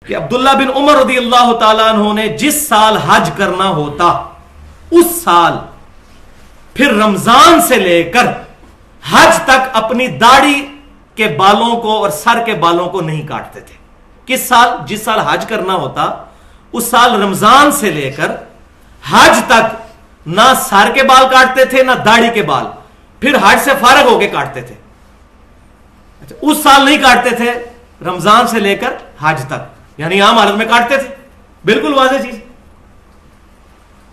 کہ عبداللہ بن عمر رضی اللہ تعالیٰ عنہ نے جس سال حج کرنا ہوتا اس سال پھر رمضان سے لے کر حج تک اپنی داڑھی کے بالوں کو اور سر کے بالوں کو نہیں کاٹتے تھے. کس سال؟ جس سال حج کرنا ہوتا اس سال رمضان سے لے کر حج تک نہ سر کے بال کاٹتے تھے نہ داڑھی کے بال, پھر حج سے فارغ ہو کے کاٹتے تھے. اچھا, اس سال نہیں کاٹتے تھے, رمضان سے لے کر حج تک, یعنی عام حالت میں کاٹتے تھے. بالکل واضح چیز.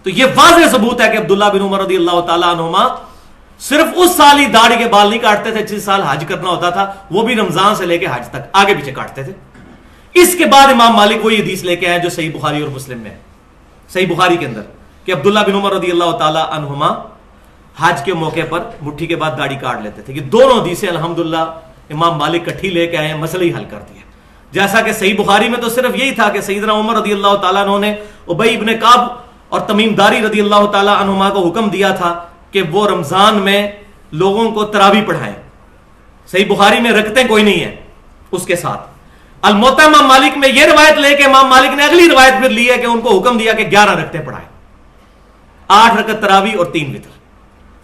تو یہ واضح ثبوت ہے کہ عبداللہ بن عمر رضی اللہ تعالیٰ عنہما صرف اس سال ہی داڑھی کے بال نہیں کاٹتے تھے جس سال حج کرنا ہوتا تھا, وہ بھی رمضان سے لے کے حج تک آگے پیچھے کاٹتے تھے. اس کے بعد امام مالک وہی حدیث لے کے آئے جو صحیح بخاری اور مسلم میں ہے, صحیح بخاری کے اندر, کہ عبداللہ بن عمر رضی اللہ تعالیٰ عنہما حج کے موقع پر مٹھی کے بعد داڑھی کاٹ لیتے تھے. یہ دونوں حدیثیں الحمدللہ امام مالک کٹھی لے کے آئے ہیں, مسئلہ ہی حل کر دیا. جیسا کہ صحیح بخاری میں تو صرف یہی تھا کہ سیدنا عمر رضی اللہ تعالیٰ عنہ نے ابی ابن کعب اور تمیم داری رضی اللہ تعالیٰ عنہما کو حکم دیا تھا کہ وہ رمضان میں لوگوں کو تراویح پڑھائیں. صحیح بخاری میں رکعتیں کوئی نہیں ہے اس کے ساتھ. الموطا امام مالک میں یہ روایت لے کے امام مالک نے اگلی روایت پھر لی ہے کہ ان کو حکم دیا کہ 11 رکعتیں پڑھائیں, 8 رکعت تراویح اور 3 وتر.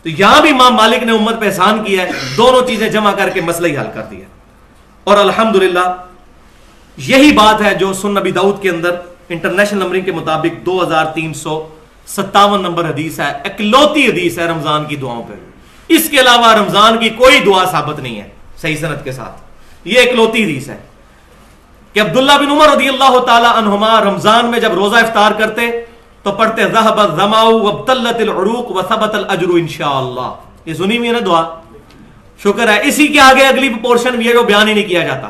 تو یہاں بھی امام مالک نے امت پہ احسان کیا ہے, دونوں چیزیں جمع کر کے مسئلہ ہی حل کر دیا. اور الحمدللہ یہی بات ہے جو سنن نبی داؤد کے اندر انٹرنیشنل نمبرنگ کے مطابق 2357 نمبر حدیث ہے, اکلوتی حدیث ہے رمضان کی دعاؤں پہ. اس کے علاوہ رمضان کی کوئی دعا ثابت نہیں ہے صحیح سند کے ساتھ. یہ اکلوتی حدیث ہے کہ عبداللہ بن عمر رضی اللہ تعالی عنہما رمضان میں جب روزہ افطار کرتے تو پڑھتے ذهب الظمأ وابتلت العروق وثبت الاجر انشاءاللہ. یہ سنی ہوئی ہے نا دعا, شکر ہے. اسی کے آگے اگلی پورشن یہ جو بیان ہی نہیں کیا جاتا,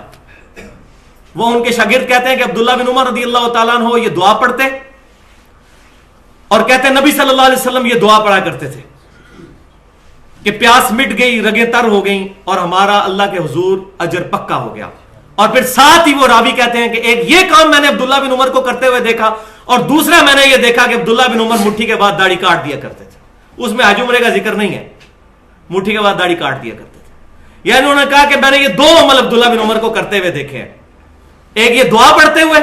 وہ ان کے شاگرد کہتے ہیں کہ عبداللہ بن عمر رضی اللہ تعالیٰ عنہ یہ دعا پڑھتے اور کہتے ہیں نبی صلی اللہ علیہ وسلم یہ دعا پڑھا کرتے تھے کہ پیاس مٹ گئی, رگیں تر ہو گئیں اور ہمارا اللہ کے حضور اجر پکا ہو گیا. اور پھر ساتھ ہی وہ راوی کہتے ہیں کہ ایک یہ کام میں نے عبداللہ بن عمر کو کرتے ہوئے دیکھا اور دوسرا میں نے یہ دیکھا کہ عبداللہ بن عمر مٹھی کے بعد داڑھی کاٹ دیا کرتے تھے. اس میں حج عمرے کا ذکر نہیں ہے, مٹھی کے بعد داڑھی کاٹ دیا کرتے تھے. یعنی انہوں نے کہا کہ میں نے یہ دو عمل عبداللہ بن عمر کو کرتے ہوئے دیکھے ہیں, ایک یہ دعا پڑھتے ہوئے.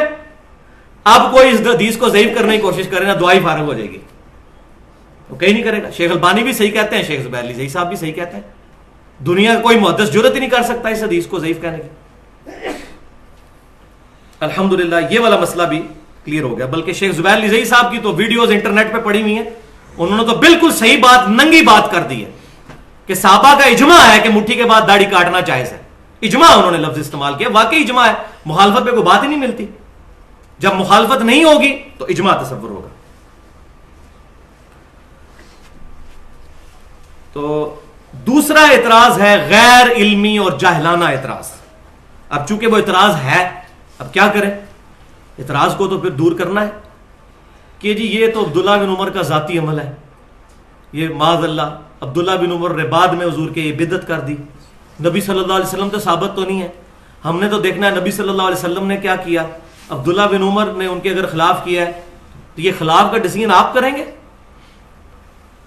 اب کوئی اس حدیث کو ضعیف کرنے کی کوشش کرے نا, دعا ہی فارغ ہو جائے گی, وہ کہیں نہیں کرے گا. شیخ البانی بھی صحیح کہتے ہیں, شیخ زبیر علی زئی صاحب بھی صحیح کہتے ہیں. دنیا کا کوئی محدث جرت ہی نہیں کر سکتا اس حدیث کو ضعیف کہنے کی. الحمدللہ یہ والا مسئلہ بھی کلیئر ہو گیا. بلکہ شیخ زبیر علی زئی صاحب کی تو ویڈیوز انٹرنیٹ پہ پڑی ہوئی ہیں, انہوں نے تو بالکل صحیح بات, ننگی بات کر دی ہے کہ صحابہ کا اجماع ہے کہ مٹھی کے بعد داڑھی کاٹنا جائز ہے. اجماع انہوں نے لفظ استعمال کیا, واقعی اجماع ہے. مخالفت پہ کوئی بات ہی نہیں ملتی. جب مخالفت نہیں ہوگی تو اجماع تصور ہوگا. تو دوسرا اعتراض ہے غیر علمی اور جاہلانہ اعتراض. اب چونکہ وہ اعتراض ہے, اب کیا کریں؟ اعتراض کو تو پھر دور کرنا ہے کہ جی یہ تو عبداللہ بن عمر کا ذاتی عمل ہے, یہ معاذ اللہ عبداللہ بن عمر نے بعد میں حضور کے یہ بدعت کر دی. نبی صلی اللہ علیہ وسلم تو ثابت تو نہیں ہے. ہم نے تو دیکھنا ہے نبی صلی اللہ علیہ وسلم نے کیا کیا, عبداللہ بن عمر نے ان کے اگر خلاف کیا ہے تو یہ خلاف کا ڈیسیژن آپ کریں گے؟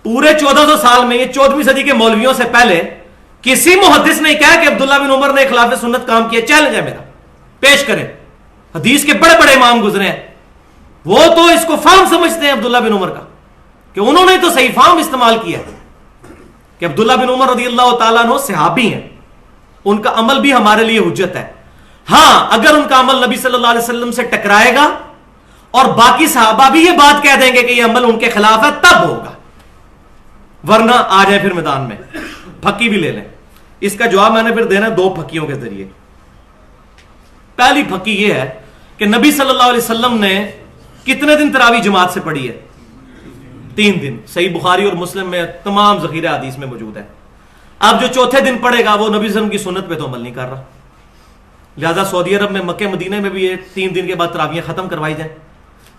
پورے 1400 سال میں, یہ 14ویں صدی کے مولویوں سے پہلے کسی محدث نے کہا کہ عبداللہ بن عمر نے خلاف سنت کام کیا. چیلنج ہے میرا, پیش کریں. حدیث کے بڑے بڑے امام گزرے ہیں, وہ تو اس کو فہم سمجھتے ہیں عبداللہ بن عمر کا, کہ انہوں نے تو صحیح فہم استعمال کیا کہ عبداللہ بن عمر رضی اللہ تعالیٰ عنہ صحابی ہیں, ان کا عمل بھی ہمارے لیے حجت ہے. ہاں اگر ان کا عمل نبی صلی اللہ علیہ وسلم سے ٹکرائے گا اور باقی صحابہ بھی یہ بات کہہ دیں گے کہ یہ عمل ان کے خلاف ہے تب ہوگا, ورنہ آ جائے پھر میدان میں, پھکی بھی لے لیں. اس کا جواب میں نے پھر دینا دو پھکیوں کے ذریعے. پہلی پھکی یہ ہے کہ نبی صلی اللہ علیہ وسلم نے کتنے دن تراویح جماعت سے پڑھی ہے؟ 3 دن. صحیح بخاری اور مسلم میں تمام ذخیرہ حدیث میں موجود ہے. اب جو چوتھے دن پڑھے گا وہ نبی صلی اللہ علیہ وسلم کی سنت پہ تو عمل نہیں کر رہا. لہذا سعودی عرب میں, مکہ مدینہ میں بھی یہ 3 دن کے بعد تراویحیں ختم کروائی جائیں,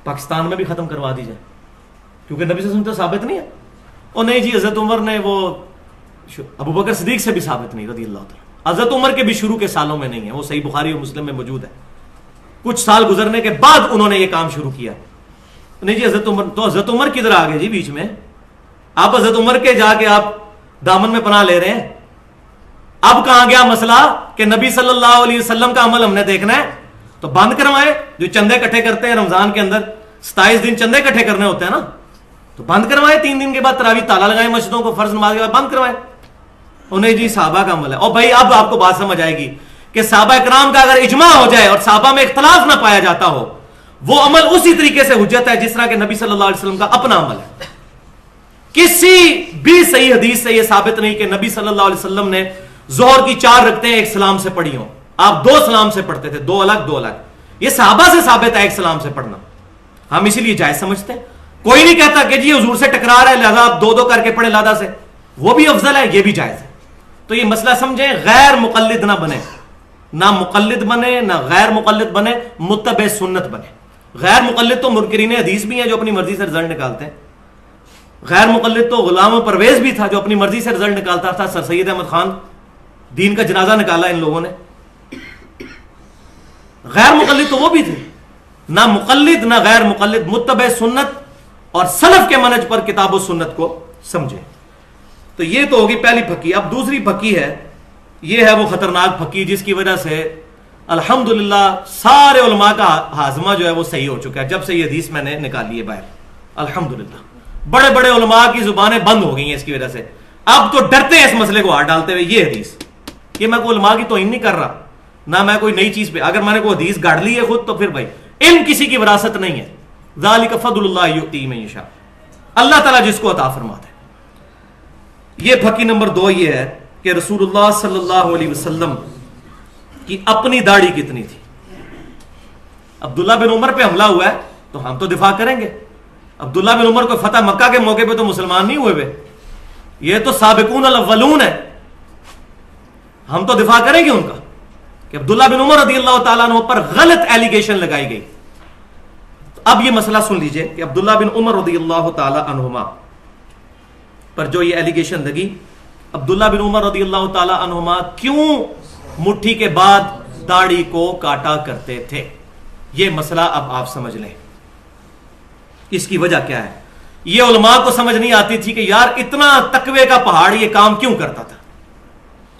پاکستان میں بھی ختم کروا دی جائیں, کیونکہ نبی صلی اللہ علیہ وسلم تو ثابت نہیں ہے. اور نہیں جی حضرت عمر نے, وہ ابو بکر صدیق سے بھی ثابت نہیں رضی اللہ تعالیٰ. حضرت عمر کے بھی شروع کے سالوں میں نہیں ہے, وہ صحیح بخاری اور مسلم میں موجود ہے. کچھ سال گزرنے کے بعد انہوں نے یہ کام شروع کیا. نہیں جی حضرت عمر, تو حضرت عمر کدھر آ گئے جی بیچ میں؟ آپ حضرت عمر کے جا کے آپ دامن میں پناہ لے رہے ہیں. اب کہاں گیا مسئلہ کہ نبی صلی اللہ علیہ وسلم کا عمل ہم نے دیکھنا ہے, تو بند کروائے. جو چندے اکٹھے کرتے ہیں رمضان کے اندر 27 دن چندے اکٹھے کرنے ہوتے ہیں نا, تو بند کروائے. 3 دن کے بعد تراویح تالا لگائیں مسجدوں کو, فرض نماز کے بعد بند کروائے. انہیں جی صحابہ کا عمل ہے. اور بھائی اب آپ کو بات سمجھ آئے گی کہ صحابہ کرام کا اگر اجماع ہو جائے اور صحابہ میں اختلاف نہ پایا جاتا ہو, وہ عمل اسی طریقے سے حجت ہے جس طرح کہ نبی صلی اللہ علیہ وسلم کا اپنا عمل ہے. کسی بھی صحیح حدیث سے یہ ثابت نہیں کہ نبی صلی اللہ علیہ وسلم نے ظہر کی 4 رکعتیں ایک سلام سے پڑھی ہوں. آپ 2 سلام سے پڑھتے تھے, 2 الگ. یہ صحابہ سے ثابت ہے ایک سلام سے پڑھنا. ہم اسی لیے جائز سمجھتے ہیں. کوئی نہیں کہتا کہ جی حضور سے ٹکرا رہا ہے لہذا آپ 2 کر کے پڑھیں لادہ سے, وہ بھی افضل ہے, یہ بھی جائز ہے. تو یہ مسئلہ سمجھیں, غیر مقلد نہ بنے, نہ مقلد بنے نہ غیر مقلد بنے, متبع سنت بنے. غیر مقلد تو منکرین حدیث بھی ہیں جو اپنی مرضی سے رزلٹ نکالتے ہیں. غیر مقلد تو غلام پرویز بھی تھا جو اپنی مرضی سے رزلٹ نکالتا تھا. سر سید احمد خان دین کا جنازہ نکالا ان لوگوں نے. غیر مقلد تو وہ بھی تھے. نہ مقلد نہ غیر مقلد, متبع سنت اور سلف کے منہج پر کتاب و سنت کو سمجھے. تو یہ تو ہوگی پہلی پھکی. اب دوسری پھکی ہے, یہ ہے وہ خطرناک پھکی جس کی وجہ سے الحمدللہ سارے علماء کا ہاضمہ جو ہے وہ صحیح ہو چکا ہے جب سے یہ حدیث میں نے نکالی ہے باہر. الحمدللہ بڑے بڑے علماء کی زبانیں بند ہو گئی ہیں اس کی وجہ سے. اب تو ڈرتے ہیں اس مسئلے کو ہاتھ ڈالتے ہوئے. یہ حدیث, یہ میں کوئی علماء کی توہین نہیں کر رہا, نہ میں کوئی نئی چیز پہ, اگر میں نے کوئی حدیث گاڑ لی ہے خود تو پھر بھائی علم کسی کی وراثت نہیں ہے. ذالک فضل اللہ یؤتی من یشاء, اللہ تعالیٰ جس کو عطا فرماتا ہے. یہ پھکی نمبر 2 یہ ہے کہ رسول اللہ صلی اللہ علیہ وسلم کی اپنی داڑھی کتنی تھی. عبداللہ بن عمر پہ حملہ ہوا ہے تو ہم تو دفاع کریں گے. عبداللہ بن عمر کو فتح مکہ کے موقع پہ تو مسلمان نہیں ہوئے بے, یہ تو سابقون الاولون ہے, ہم تو دفاع کریں گے ان کا کہ عبداللہ بن عمر رضی اللہ تعالیٰ عنہ پر غلط ایلیگیشن لگائی گئی. اب یہ مسئلہ سن لیجئے کہ عبداللہ بن عمر رضی اللہ تعالیٰ عنہما پر جو یہ ایلیگیشن لگی, عبداللہ بن عمر رضی اللہ تعالیٰ عنہما کیوں مٹھی کے بعد داڑھی کو کاٹا کرتے تھے, یہ مسئلہ اب آپ سمجھ لیں. اس کی وجہ کیا ہے؟ یہ علماء کو سمجھ نہیں آتی تھی کہ یار اتنا تقوی کا پہاڑ یہ کام کیوں کرتا تھا.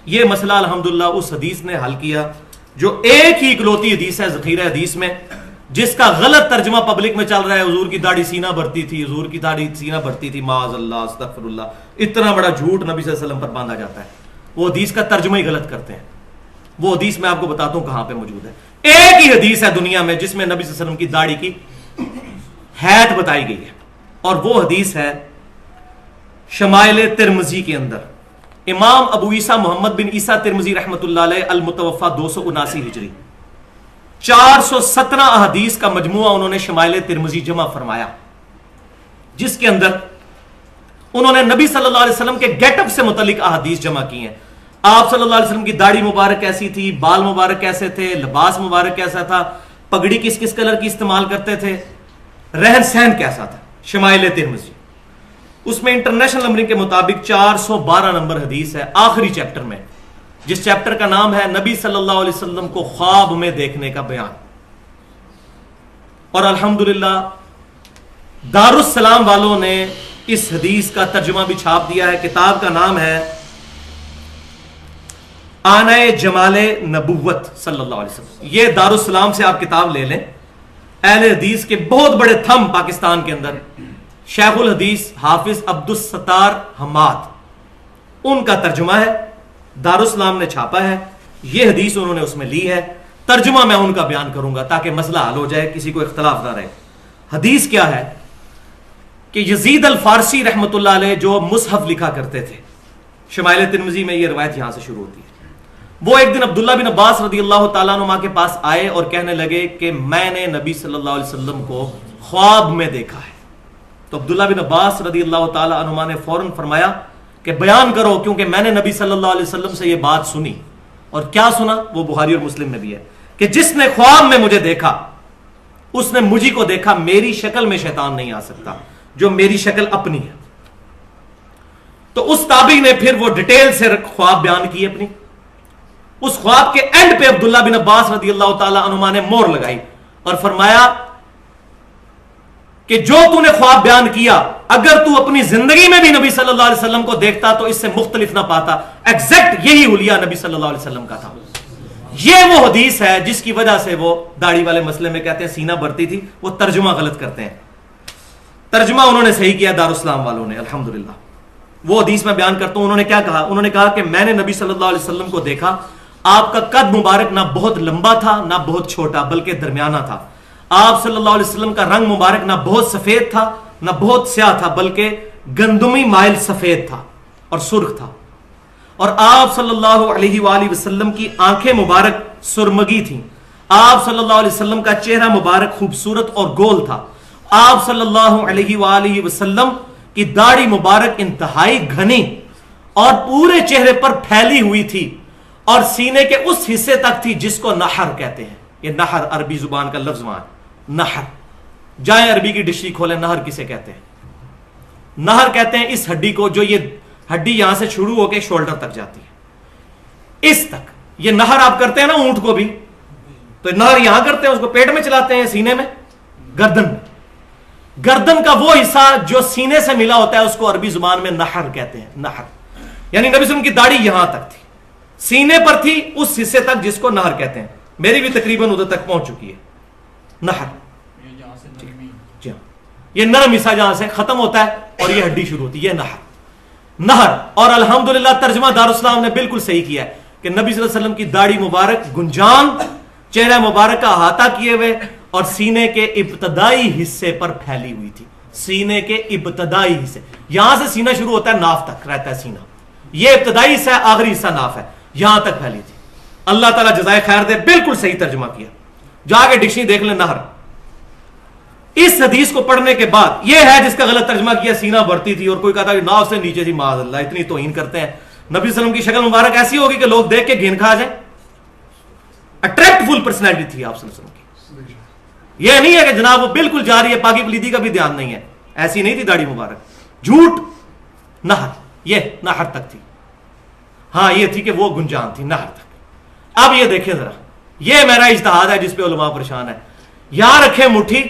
یہ مسئلہ الحمدللہ اس حدیث نے حل کیا جو ایک ہی اکلوتی حدیث ہے ذخیرہ حدیث میں, جس کا غلط ترجمہ پبلک میں چل رہا ہے. حضور کی داڑھی سینہ بھرتی تھی, حضور کی داڑھی سینہ بھرتی تھی, معاذ اللہ استغفر اللہ. اتنا بڑا جھوٹ نبی صلی اللہ علیہ وسلم پر باندھا جاتا ہے. وہ حدیث کا ترجمہ ہی غلط کرتے ہیں. وہ حدیث میں آپ کو بتاتا ہوں کہاں پہ موجود ہے. ایک ہی حدیث ہے دنیا میں جس میں نبی صلی اللہ علیہ وسلم کی داڑھی کی حیت بتائی گئی ہے, اور وہ حدیث ہے شمائل ترمذی کے اندر. امام ابو عیسیٰ محمد بن عیسیٰ ترمذی رحمۃ اللہ علیہ المتوفى 279 ہجری 417 احادیث کا مجموعہ انہوں نے شمائل ترمذی جمع فرمایا, جس کے اندر انہوں نے نبی صلی اللہ علیہ وسلم کے گیٹ اپ سے متعلق احادیث جمع کی ہیں. آپ صلی اللہ علیہ وسلم کی داڑھی مبارک کیسی تھی, بال مبارک کیسے تھے, لباس مبارک کیسا تھا, پگڑی کس کس کلر کی استعمال کرتے تھے, رہن سہن کیسا تھا. شمائل ترمذی اس میں انٹرنیشنل نمبرنگ کے مطابق 412 نمبر حدیث ہے, آخری چیپٹر میں, جس چیپٹر کا نام ہے نبی صلی اللہ علیہ وسلم کو خواب میں دیکھنے کا بیان. اور الحمدللہ دارالسلام والوں نے اس حدیث کا ترجمہ بھی چھاپ دیا ہے. کتاب کا نام ہے آنہ جمال نبوت صلی اللہ علیہ وسلم. یہ دارالسلام سے آپ کتاب لے لیں. اہل حدیث کے بہت بڑے تھم پاکستان کے اندر, شیخ الحدیث حافظ عبدالستار حماد, ان کا ترجمہ ہے, دارالسلام نے چھاپا ہے. یہ حدیث انہوں نے اس میں لی ہے. ترجمہ میں ان کا بیان کروں گا تاکہ مسئلہ حل ہو جائے, کسی کو اختلاف نہ رہے. حدیث کیا ہے کہ یزید الفارسی رحمۃ اللہ علیہ جو مصحف لکھا کرتے تھے, شمائل ترمذی میں یہ روایت یہاں سے شروع ہوتی ہے. وہ ایک دن عبداللہ بن عباس رضی اللہ تعالیٰ عنہ کے پاس آئے اور کہنے لگے کہ میں نے نبی صلی اللہ علیہ وسلم کو خواب میں دیکھا ہے. تو عبداللہ بن عباس رضی اللہ تعالیٰ عنہ نے فوراً فرمایا کہ بیان کرو, کیونکہ میں نے نبی صلی اللہ علیہ وسلم سے یہ بات سنی. اور کیا سنا؟ وہ بخاری اور مسلم میں بھی ہے کہ جس نے خواب میں مجھے دیکھا اس نے مجھے کو دیکھا, میری شکل میں شیطان نہیں آ سکتا جو میری شکل اپنی ہے. تو اس تابعی نے پھر وہ ڈیٹیل سے خواب بیان کی اپنی. اس خواب کے اینڈ پہ عبداللہ بن عباس رضی اللہ تعالیٰ عنہما نے مور لگائی اور فرمایا کہ جو تو نے خواب بیان کیا اگر تو اپنی زندگی میں بھی نبی صلی اللہ علیہ وسلم کو دیکھتا تو اس سے مختلف نہ پاتا. ایگزیکٹ یہی حلیہ نبی صلی اللہ علیہ وسلم کا تھا. یہ وہ حدیث ہے جس کی وجہ سے وہ داڑھی والے مسئلے میں کہتے ہیں سینہ بھرتی تھی، وہ ترجمہ غلط کرتے ہیں. ترجمہ انہوں نے صحیح کیا دارالاسلام والوں نے الحمدللہ. وہ حدیث میں بیان کرتا ہوں، انہوں نے کیا کہا؟ انہوں نے کہا کہ میں نے نبی صلی اللہ علیہ وسلم کو دیکھا، آپ کا قد مبارک نہ بہت لمبا تھا نہ بہت چھوٹا بلکہ درمیانہ تھا. آپ صلی اللہ علیہ وسلم کا رنگ مبارک نہ بہت سفید تھا نہ بہت سیاہ تھا بلکہ گندمی مائل سفید تھا اور سرخ تھا. اور آپ صلی اللہ علیہ وآلہ وسلم کی آنکھیں مبارک سرمگی تھیں. آپ صلی اللہ علیہ وسلم کا چہرہ مبارک خوبصورت اور گول تھا. آپ صلی اللہ علیہ وآلہ وسلم کی داڑھی مبارک انتہائی گھنی اور پورے چہرے پر پھیلی ہوئی تھی اور سینے کے اس حصے تک تھی جس کو نحر کہتے ہیں. یہ نحر عربی زبان کا لفظ وہاں ہے، نحر. جائیں عربی کی ڈکشنری کھولیں، نحر کسے کہتے ہیں؟ نحر کہتے ہیں اس ہڈی کو، جو یہ ہڈی یہاں سے شروع ہو کے شولڈر تک جاتی ہے، اس تک. یہ نحر آپ کرتے ہیں نا اونٹ کو بھی، تو نحر یہاں کرتے ہیں، اس کو پیٹ میں چلاتے ہیں، سینے میں، گردن میں. گردن کا وہ حصہ جو سینے سے ملا ہوتا ہے اس کو عربی زبان میں نحر کہتے ہیں. نحر یعنی نبی صلی اللہ علیہ وسلم کی داڑھی یہاں تک تھی، سینے پر تھی، اس حصے تک جس کو نحر کہتے ہیں. میری بھی تقریباً ادھر تک پہنچ چکی ہے نحر. جی ہاں، یہ نرم حصہ جہاں سے ختم ہوتا ہے اور یہ ہڈی شروع ہوتی ہے، یہ نحر. نہر. اور الحمدللہ ترجمہ دارالاسلام نے بالکل صحیح کیا ہے کہ نبی صلی اللہ علیہ وسلم کی داڑھی مبارک گنجان، چہرہ مبارک کا احاطہ کیے ہوئے اور سینے کے ابتدائی حصے پر پھیلی ہوئی تھی. سینے کے ابتدائی حصے، یہاں سے سینہ شروع ہوتا ہے، ناف تک رہتا ہے سینہ. یہ ابتدائی حصہ ہے، آخری حصہ ناف ہے، یہاں تک پھیلی تھی. اللہ تعالیٰ جزائے خیر دے، بالکل صحیح ترجمہ کیا. جا کے ڈکشنری دیکھ لیں نہر. اس حدیث کو پڑھنے کے بعد یہ ہے جس کا غلط ترجمہ کیا سینہ بھرتی تھی، اور کوئی کہتا ہے ناف سے نیچے تھی. معاذ اللہ، اتنی توہین کرتے ہیں. نبی صلی اللہ علیہ وسلم کی شکل مبارک ایسی ہوگی کہ لوگ دیکھ کے گھین کھا جائیں. اٹریکٹفل پرسنالٹی تھی آپ صلی اللہ علیہ وسلم کی. یہ نہیں ہے کہ جناب وہ بالکل جا رہی ہے، پاکی پلیدی کا بھی دھیان نہیں ہے، ایسی نہیں تھی داڑھی مبارک. جھوٹ. نہر، یہ نہر تک تھی. ہاں یہ تھی کہ وہ گنجان تھی نہر تک. اب یہ دیکھیں ذرا، یہ میرا اجتہاد ہے جس پہ علماء پریشان ہے. یہاں رکھیں مٹھی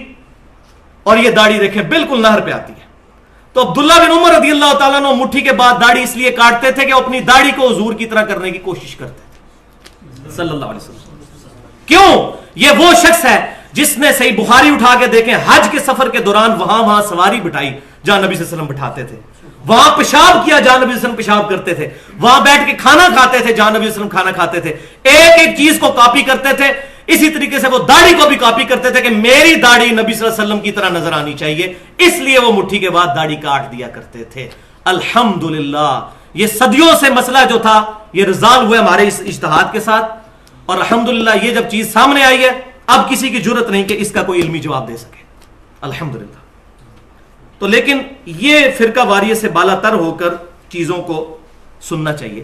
اور یہ داڑھی دیکھیں بالکل نہر پہ آتی ہے. تو عبداللہ بن عمر رضی اللہ تعالیٰ عنہ مٹھی کے بعد داڑھی اس لیے کاٹتے تھے کہ اپنی داڑھی کو حضور کی طرح کرنے کی کوشش کرتے تھے صلی اللہ علیہ وسلم. کیوں؟ یہ وہ شخص ہے جس نے صحیح بخاری اٹھا کے دیکھیں، حج کے سفر کے دوران وہاں سواری بٹھائی جہاں نبی صلی اللہ علیہ وسلم بٹھاتے تھے، وہاں پیشاب کیا جہاں نبی صلی اللہ علیہ وسلم پیشاب کرتے تھے، وہاں بیٹھ کے کھانا کھاتے تھے جہاں نبی صلی اللہ علیہ وسلم کھانا کھاتے تھے. ایک ایک چیز کو کاپی کرتے تھے. اسی طریقے سے وہ داڑھی کو بھی کاپی کرتے تھے کہ میری داڑھی نبی صلی اللہ علیہ وسلم کی طرح نظر آنی چاہیے، اس لیے وہ مٹھی کے بعد داڑھی کاٹ دیا کرتے تھے. الحمدللہ یہ صدیوں سے مسئلہ جو تھا یہ ریزالو ہوا ہمارے اس اجتہاد کے ساتھ، اور الحمدللہ یہ جب چیز سامنے آئی ہے اب کسی کی جرت نہیں کہ اس کا کوئی علمی جواب دے سکے الحمدللہ. تو لیکن یہ فرقہ واریت سے بالا تر ہو کر چیزوں کو سننا چاہیے.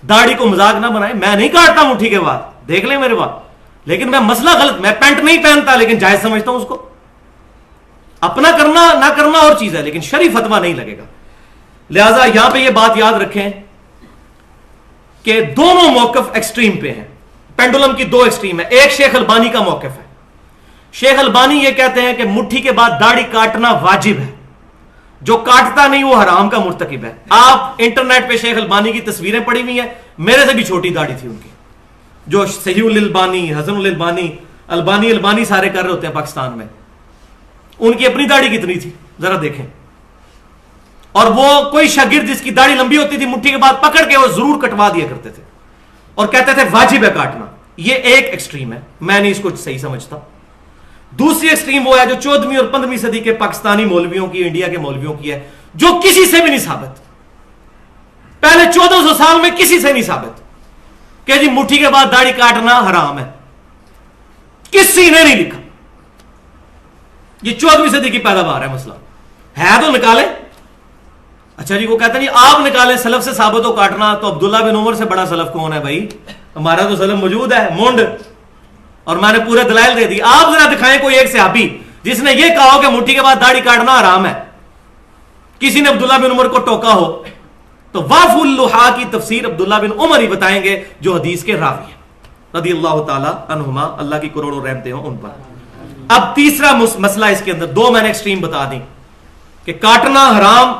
داڑھی کو مذاق نہ بنائیں. میں نہیں کاٹتا مٹھی کے بعد، دیکھ لیں میرے بات، لیکن میں مسئلہ غلط، میں پینٹ نہیں پہنتا لیکن جائز سمجھتا ہوں اس کو. اپنا کرنا نہ کرنا اور چیز ہے لیکن شرعی فتویٰ نہیں لگے گا. لہذا یہاں پہ یہ بات یاد رکھیں کہ دونوں موقف ایکسٹریم پہ ہیں. پینڈولم کی دو ایکسٹریم ہے. ایک شیخ البانی کا موقف ہے. شیخ البانی یہ کہتے ہیں کہ مٹھی کے بعد داڑھی کاٹنا واجب ہے، جو کاٹتا نہیں وہ حرام کا مرتکب ہے. آپ انٹرنیٹ پہ شیخ البانی کی تصویریں پڑی ہوئی ہیں، میرے سے بھی چھوٹی داڑھی تھی ان کی. جو صحیح الالبانی، حسن الالبانی، البانی سارے کر رہے ہوتے ہیں پاکستان میں، ان کی اپنی داڑھی کتنی تھی ذرا دیکھیں. اور وہ کوئی شاگرد جس کی داڑھی لمبی ہوتی تھی مٹھی کے بعد پکڑ کے وہ ضرور کٹوا دیا کرتے تھے اور کہتے تھے واجب ہے کاٹنا. یہ ایک ایکسٹریم ہے، میں نہیں اس کو صحیح سمجھتا. دوسری ایکسٹریم وہ ہے جو 14ویں اور 15ویں صدی کے پاکستانی مولویوں کی، انڈیا کے مولویوں کی ہے، جو کسی سے بھی نہیں ثابت، پہلے 1400 سال میں کسی سے نہیں ثابت کہ جی مٹھی کے بعد داڑھی کاٹنا حرام ہے. کسی نے نہیں لکھا. یہ 14ویں صدی کی پیداوار ہے. مسئلہ ہے تو نکالیں. اچھا جی وہ کہتے ہیں جی آپ نکالیں سلف سے ثابت ہو کاٹنا، تو عبداللہ بن عمر سے بڑا سلف کون ہے بھائی؟ ہمارا تو سلف موجود ہے مونڈ، اور میں نے پورے دلائل دے دی. آپ ذرا دکھائیں کوئی ایک صحابی جس نے یہ کہا ہو کہ مٹھی کے بعد داڑھی کاٹنا حرام ہے. کسی نے عبداللہ بن عمر کو ٹوکا ہو تو واف اللحا کی تفسیر عبداللہ بن عمر ہی بتائیں گے جو حدیث کے راوی ہیں رضی اللہ تعالی عنہما، اللہ کی کروڑوں رحمتیں ہوں ان پر. اب تیسرا مسئلہ اس کے اندر، دو میں نے ایکسٹریم بتا دی کہ کاٹنا حرام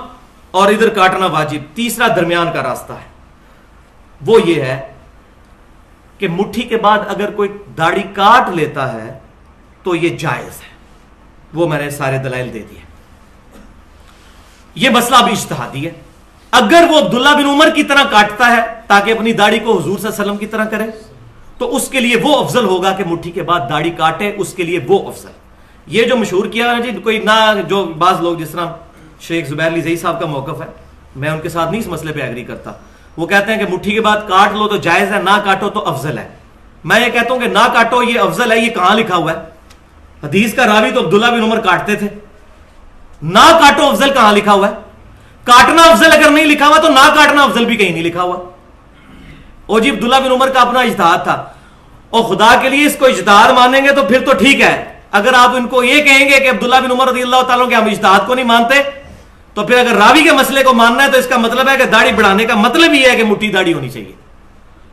اور ادھر کاٹنا واجب. تیسرا درمیان کا راستہ ہے، وہ یہ ہے کہ مٹھی کے بعد اگر کوئی داڑھی کاٹ لیتا ہے تو یہ جائز ہے. وہ میں نے سارے دلائل دے دیے. یہ مسئلہ اب اجتہادی ہے. اگر وہ عبداللہ بن عمر کی طرح کاٹتا ہے تاکہ اپنی داڑھی کو حضور صلی اللہ علیہ وسلم کی طرح کرے تو اس کے لیے وہ افضل ہوگا کہ مٹھی کے بعد داڑھی کاٹے, اس کے لیے وہ افضل. یہ جو مشہور کیا ہے جی کوئی نہ, جو بعض لوگ جس طرح شیخ زبیر علی زئی صاحب کا موقف ہے, میں ان کے ساتھ نہیں اس مسئلے پہ ایگری کرتا. وہ کہتے ہیں کہ مٹھی کے بعد کاٹ لو تو جائز ہے, نہ کاٹو تو افضل ہے. میں یہ کہتا ہوں کہ نہ کاٹو یہ افضل ہے. یہ کہاں لکھا ہوا ہے؟ حدیث کا راوی تو عبداللہ بن عمر کاٹتے تھے. نہ کاٹو افضل کہاں لکھا ہوا ہے؟ کاٹنا افضل اگر نہیں لکھا ہوا تو نہ کاٹنا افضل بھی کہیں نہیں لکھا ہوا. اور جی عبداللہ بن عمر کا اپنا اجتہاد تھا, اور خدا کے لیے اس کو اجتہاد مانیں گے تو پھر تو ٹھیک ہے. اگر آپ ان کو یہ کہیں گے کہ عبداللہ بن عمر رضی اللہ تعالیٰ کے ہم اجتہاد کو نہیں مانتے, تو پھر اگر راوی کے مسئلے کو ماننا ہے تو اس کا مطلب ہے کہ داڑھی بڑھانے کا مطلب یہ ہے کہ مٹھی داڑھی ہونی چاہیے.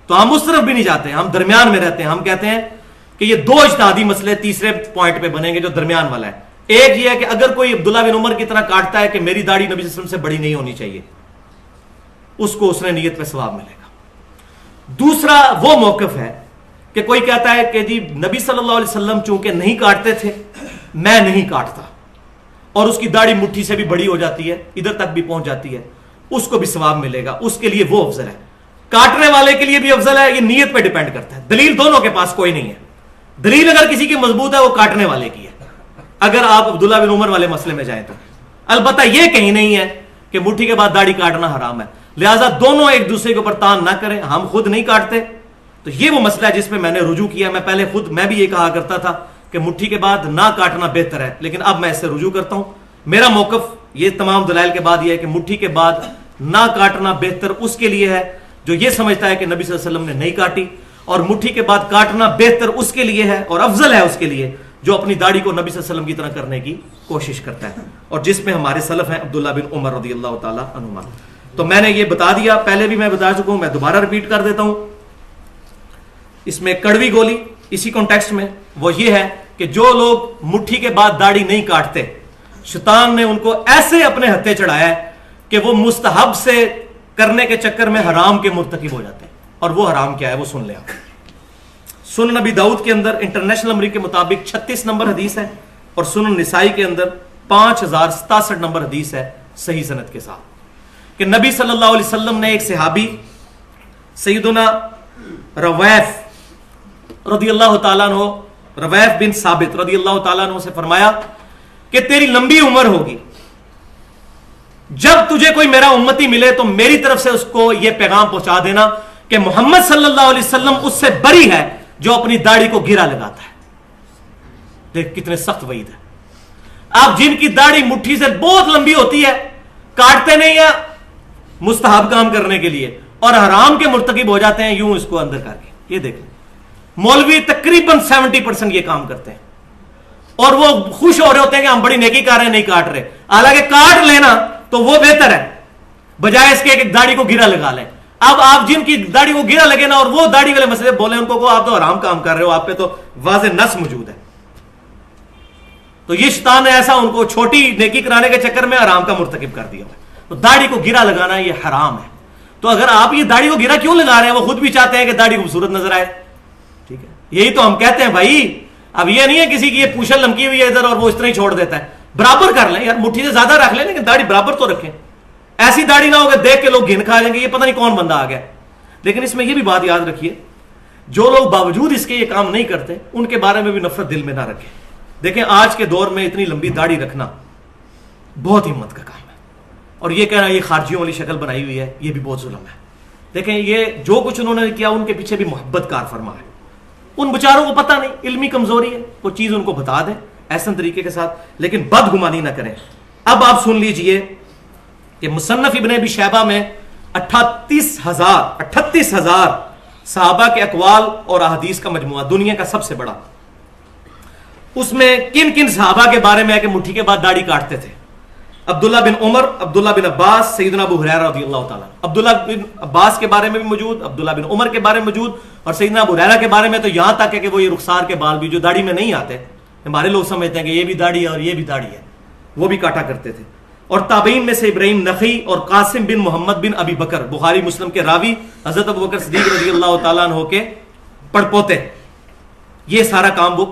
تو ہم اس طرف بھی نہیں جاتے, ہم درمیان میں رہتے ہیں. ہم کہتے ہیں کہ یہ دو اجتہادی مسئلے تیسرے پوائنٹ پہ بنیں گے جو درمیان والا ہے. ایک یہ ہے کہ اگر کوئی عبداللہ بن عمر کی طرح کاٹتا ہے کہ میری داڑھی نبی صلی اللہ علیہ وسلم سے بڑی نہیں ہونی چاہیے, اس کو اس نے نیت پہ ثواب ملے گا. دوسرا وہ موقف ہے کہ کوئی کہتا ہے کہ جی نبی صلی اللہ علیہ وسلم چونکہ نہیں کاٹتے تھے, میں نہیں کاٹتا, اور اس کی داڑھی مٹھی سے بھی بڑی ہو جاتی ہے, ادھر تک بھی پہنچ جاتی ہے, اس کو بھی ثواب ملے گا. اس کے لیے وہ افضل ہے. کاٹنے والے کے لیے بھی افضل ہے. یہ نیت پہ ڈیپینڈ کرتا ہے. دلیل دونوں کے پاس کوئی نہیں ہے. دلیل اگر کسی کی مضبوط ہے وہ کاٹنے والے کی ہے, اگر آپ عبداللہ بن عمر والے مسئلے میں جائیں تو. البتہ یہ کہیں نہیں ہے کہ مٹھی کے بعد داڑھی کاٹنا حرام ہے. لہٰذا دونوں ایک دوسرے کے اوپر تان نہ کریں. ہم خود نہیں کاٹتے, تو یہ وہ مسئلہ ہے جس پہ میں نے رجوع کیا. میں پہلے خود میں بھی یہ کہا کرتا تھا کہ مٹھی کے بعد نہ کاٹنا بہتر ہے, لیکن اب میں اس سے رجوع کرتا ہوں. میرا موقف یہ تمام دلائل کے بعد یہ ہے کہ مٹھی کے بعد نہ کاٹنا بہتر اس کے لیے ہے جو یہ سمجھتا ہے کہ نبی صلی اللہ علیہ وسلم نے نہیں کاٹی, اور مٹھی کے بعد کاٹنا بہتر اس کے لیے ہے اور افضل ہے اس کے لیے جو اپنی داڑھی کو نبی صلی اللہ علیہ وسلم کی طرح کرنے کی کوشش کرتا ہے, اور جس میں ہمارے سلف ہیں عبداللہ بن عمر رضی اللہ تعالیٰ عنہما. تو میں نے یہ بتا دیا, پہلے بھی میں بتا چکا ہوں, میں دوبارہ ریپیٹ کر دیتا ہوں. اس میں کڑوی گولی اسی کانٹیکسٹ میں وہ یہ ہے کہ جو لوگ مٹھی کے بعد داڑھی نہیں کاٹتے, شیطان نے ان کو ایسے اپنے ہتھے چڑھایا ہے کہ وہ مستحب سے کرنے کے چکر میں حرام کے مرتکب ہو جاتے ہیں. اور وہ حرام کیا ہے وہ سن لیں آپ. سنن نبی داؤد کے اندر انٹرنیشنل نمبر کے مطابق 36 نمبر حدیث ہے, اور سنن نسائی کے اندر 5067 نمبر حدیث ہے صحیح سند کے ساتھ, کہ نبی صلی اللہ علیہ وسلم نے ایک صحابی سیدنا رویف رضی اللہ تعالیٰ عنہ, رویف بن ثابت رضی اللہ تعالیٰ عنہ سے فرمایا کہ تیری لمبی عمر ہوگی, جب تجھے کوئی میرا امتی ملے تو میری طرف سے اس کو یہ پیغام پہنچا دینا کہ محمد صلی اللہ علیہ وسلم اس سے بری ہے جو اپنی داڑھی کو گرا لگاتا ہے. دیکھ کتنے سخت وعید ہے. آپ جن کی داڑھی مٹھی سے بہت لمبی ہوتی ہے, کاٹتے نہیں ہیں مستحب کام کرنے کے لیے, اور حرام کے مرتکب ہو جاتے ہیں یوں اس کو اندر کر کے. یہ دیکھ مولوی تقریباً 70% یہ کام کرتے ہیں, اور وہ خوش ہو رہے ہوتے ہیں کہ ہم بڑی نیکی کر رہے ہیں, نہیں کاٹ رہے. حالانکہ کاٹ لینا تو وہ بہتر ہے بجائے اس کے کہ داڑھی کو گرا لگا لیں. اب آپ جن کی داڑھی کو گرا لگے نا اور وہ داڑھی والے مسئلے بولے, ان کو آپ تو حرام کام کر رہے ہو, آپ پہ تو واضح نص موجود ہے. تو یہ شیطان نے ایسا ان کو چھوٹی نیکی کرانے کے چکر میں حرام کا مرتکب کر دیا. تو داڑھی کو گرا لگانا یہ حرام ہے. تو اگر آپ یہ داڑھی کو گرا کیوں لگا رہے ہیں, وہ خود بھی چاہتے ہیں کہ داڑھی خوبصورت نظر آئے. ٹھیک ہے, یہی تو ہم کہتے ہیں بھائی. اب یہ نہیں ہے کسی کی یہ پوچھل لمکی ہوئی ہے ادھر اور وہ اس طرح ہی چھوڑ دیتا ہے. برابر کر لیں یار, مٹھی سے زیادہ رکھ لیں لیکن داڑھی برابر تو رکھیں. ایسی داڑھی نہ ہوگا دیکھ کے لوگ گھن کھا جائیں گے, یہ پتہ نہیں کون بندہ آ گیا. لیکن اس میں یہ بھی بات یاد رکھیے, جو لوگ باوجود اس کے یہ کام نہیں کرتے ان کے بارے میں بھی نفرت دل میں نہ رکھیں. دیکھیں آج کے دور میں اتنی لمبی داڑھی رکھنا بہت ہمت کا کام ہے, اور یہ کہنا یہ خارجیوں والی شکل بنائی ہوئی ہے, یہ بھی بہت ظلم ہے. دیکھیں یہ جو کچھ انہوں نے کیا ان کے پیچھے بھی محبت کار فرما ہے. ان بیچاروں کو پتہ نہیں, علمی کمزوری ہے, وہ چیز ان کو بتا دیں ایسا طریقے کے ساتھ, لیکن بدگمانی نہ کریں. اب آپ سن لیجئے کہ مصنف ابن ابی شیبہ میں 38,000 صحابہ کے اقوال اور احادیث کا مجموعہ, دنیا کا سب سے بڑا. اس میں کن کن صحابہ کے بارے میں ہے کہ مٹھی کے بعد داڑھی کاٹتے تھے. عبداللہ بن عمر, عبداللہ بن عباس, سیدنا ابو ہریرہ رضی اللہ تعالیٰ. عبداللہ بن عباس کے بارے میں بھی موجود, عبداللہ بن عمر کے بارے میں موجود, اور سیدنا ابو ہریرہ کے بارے میں تو یہاں تک ہے کہ وہ یہ رخسار کے بال بھی جو داڑھی میں نہیں آتے, ہمارے لوگ سمجھتے ہیں کہ یہ بھی داڑھی ہے اور یہ بھی داڑھی ہے, وہ بھی کاٹا کرتے تھے. اور تابعین میں سے ابراہیم نخعی اور قاسم بن محمد بن ابی بکر, بخاری مسلم کے راوی, حضرت ابو بکر صدیق رضی اللہ تعالیٰ عنہ کے پڑپوتے، یہ سارا کام وہ